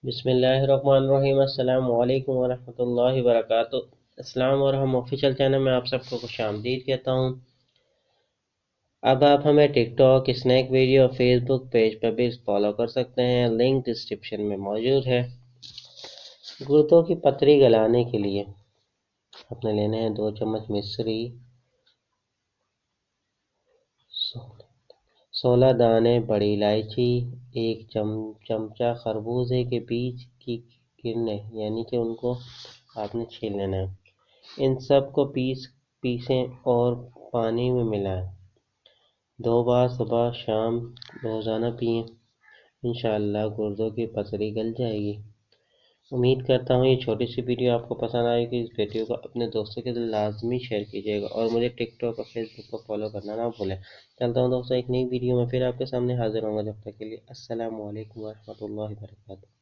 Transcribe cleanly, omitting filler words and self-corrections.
بسم اللہ الرحمن الرحیم۔ السلام علیکم ورحمۃ اللہ وبرکاتہ۔ اسلام اور ہم آفیشیل چینل میں آپ سب کو خوش آمدید کہتا ہوں۔ اب آپ ہمیں ٹک ٹاک، اسنیک ویڈیو اور فیس بک پیج پر بھی فالو کر سکتے ہیں، لنک ڈسکرپشن میں موجود ہے۔ گردوں کی پتری گلانے کے لیے آپ نے لینے ہیں 2 چمچ مصری، 16 دانے بڑی الائچی، 1 چمچہ خربوزے کے بیج کی کرنیں یعنی کہ ان کو آپ نے چھیل لینا ہے۔ ان سب کو پیسیں اور پانی میں ملائیں۔ 2 بار صبح شام روزانہ پئیں۔ انشاءاللہ گردوں کی پتری گل جائے گی۔ امید کرتا ہوں یہ چھوٹی سی ویڈیو آپ کو پسند آئے گی۔ اس ویڈیو کو اپنے دوستوں کے ساتھ لازمی شیئر کیجیے گا اور مجھے ٹک ٹاک اور فیس بک کو فالو کرنا نہ بھولیں۔ چلتا ہوں دوستوں، ایک نئی ویڈیو میں پھر آپ کے سامنے حاضر ہوں گا۔ جب تک کے لیے السلام علیکم ورحمۃ اللہ وبرکاتہ۔